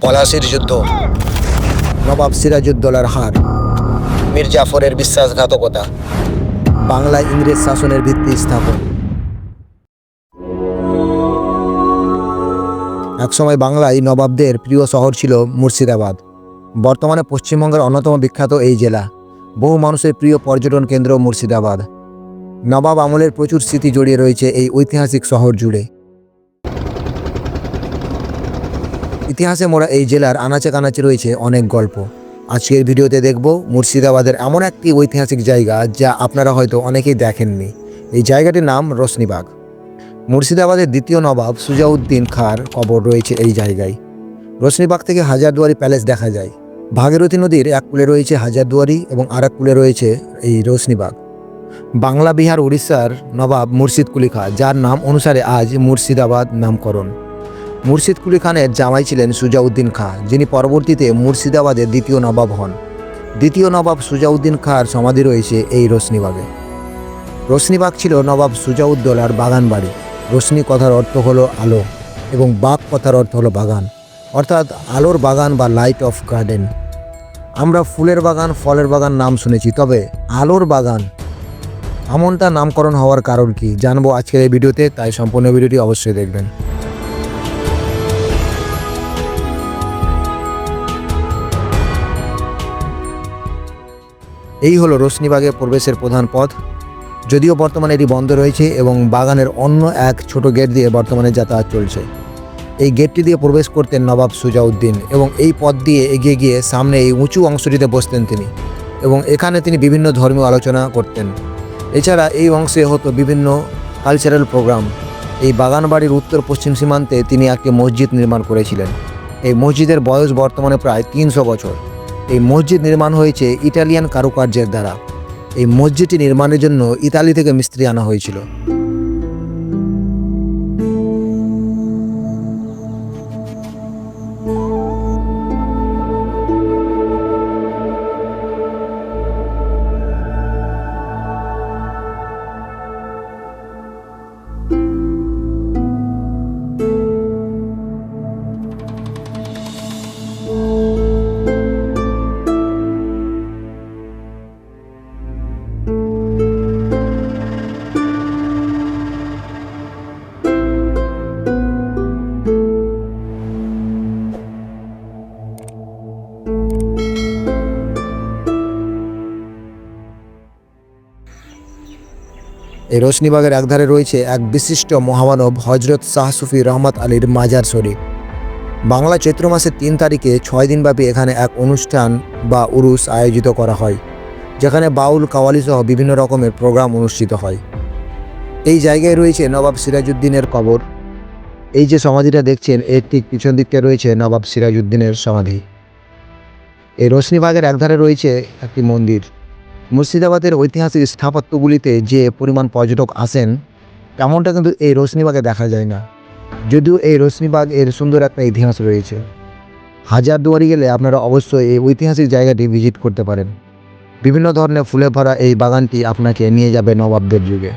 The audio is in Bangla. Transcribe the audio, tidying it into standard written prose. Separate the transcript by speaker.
Speaker 1: পলাশির যুদ্ধ,
Speaker 2: নবাব সিরাজউদ্দৌলার হার,
Speaker 1: মীর জাফরের বিশ্বাসঘাতকতা,
Speaker 2: বাংলায় ইংরেজ শাসনের ভিত্তি স্থাপন। একসময় বাংলায় নবাবদের প্রিয় শহর ছিল মুর্শিদাবাদ। বর্তমানে পশ্চিমবঙ্গের অন্যতম বিখ্যাত এই জেলা। বহু মানুষের প্রিয় পর্যটন কেন্দ্র মুর্শিদাবাদ। নবাব আমলের প্রচুর স্মৃতি জড়িয়ে রয়েছে এই ঐতিহাসিক শহর জুড়ে। ইতিহাসে মোড়া এই জেলার আনাচে কানাচে রয়েছে অনেক গল্প। আজকের ভিডিওতে দেখব মুর্শিদাবাদের এমন একটি ঐতিহাসিক জায়গা যা আপনারা হয়তো অনেকেই দেখেননি। এই জায়গাটির নাম রোশনীবাগ। মুর্শিদাবাদের দ্বিতীয় নবাব সুজাউদ্দিন খাঁর কবর রয়েছে এই জায়গায়। রোশনীবাগ থেকে হাজারদুয়ারি প্যালেস দেখা যায়। ভাগীরথী নদীর এক কূলে রয়েছে হাজারদুয়ারি এবং আর এক কূলে রয়েছে এই রোশনীবাগ। বাংলা, বিহার, উড়িষ্যার নবাব মুর্শিদ কুলি খাঁ, যার নাম অনুসারে আজ মুর্শিদাবাদ নামকরণ। মুর্শিদ কুলি খানের জামাই ছিলেন সুজাউদ্দিন খাঁ, যিনি পরবর্তীতে মুর্শিদাবাদের দ্বিতীয় নবাব হন। দ্বিতীয় নবাব সুজাউদ্দিন খাঁর সমাধি রয়েছে এই রোশনীবাগে। রোশনীবাগ ছিল নবাব সুজাউদ্দৌলার বাগান বাড়ি। রোশনী কথার অর্থ হলো আলো এবং বাগ কথার অর্থ হলো বাগান, অর্থাৎ আলোর বাগান বা লাইট অফ গার্ডেন। আমরা ফুলের বাগান, ফলের বাগান নাম শুনেছি, তবে আলোর বাগান এমনটা নামকরণ হওয়ার কারণ কি জানবো আজকের এই ভিডিওতে, তাই সম্পূর্ণ ভিডিওটি অবশ্যই দেখবেন। এই হলো রোশনীবাগে প্রবেশের প্রধান পথ। যদিও বর্তমানে এটি বন্ধ রয়েছে এবং বাগানের অন্য এক ছোট গেট দিয়ে বর্তমানে যাতায়াত চলছে। এই গেটটি দিয়ে প্রবেশ করতেন নবাব সুজাউদ্দিন এবং এই পথ দিয়ে এগিয়ে গিয়ে সামনে এই উঁচু অংশটিতে বসতেন তিনি এবং এখানে তিনি বিভিন্ন ধর্মীয় আলোচনা করতেন। এছাড়া এই অংশে হতো বিভিন্ন কালচারাল প্রোগ্রাম। এই বাগান বাড়ির উত্তর পশ্চিম সীমান্তে তিনি একটি মসজিদ নির্মাণ করেছিলেন। এই মসজিদের বয়স বর্তমানে প্রায় 300 বছর। এই মসজিদ নির্মাণ হয়েছে ইটালিয়ান কারুকার্যের দ্বারা। এই মসজিদটি নির্মাণের জন্য ইতালি থেকে মিস্ত্রি আনা হয়েছিল। এই রোশনীবাগের একধারে রয়েছে এক বিশিষ্ট মহামানব হজরত শাহ সুফি রহমত আলীর মাজার শরীফ। বাংলা চৈত্র মাসের 3 তারিখে 6 দিনব্যাপী এখানে এক অনুষ্ঠান বা উরুস আয়োজিত করা হয়, যেখানে বাউল, কাওয়ালি সহ বিভিন্ন রকমের প্রোগ্রাম অনুষ্ঠিত হয়। এই জায়গায় রয়েছে নবাব সিরাজউদ্দিনের কবর। এই যে সমাধিটা দেখছেন এর ঠিক পিছন দিকে রয়েছে নবাব সিরাজউদ্দিনের সমাধি। এই রোশনীবাগের একধারে রয়েছে একটি মন্দির। মুর্শিদাবাদের ঐতিহাসিক স্থাপত্যগুলিতে যে পরিমাণ পর্যটক আসেন তেমনটা কিন্তু এই রোশনীবাগে দেখা যায় না। যদিও এই রোশনীবাগ এর সুন্দর একটা ইতিহাস রয়েছে। হাজারদুয়ারি গেলে আপনারা অবশ্যই এই ঐতিহাসিক জায়গাটি ভিজিট করতে পারেন। বিভিন্ন ধরনের ফুলে ভরা এই বাগানটি আপনাকে নিয়ে যাবে নবাবদের যুগে।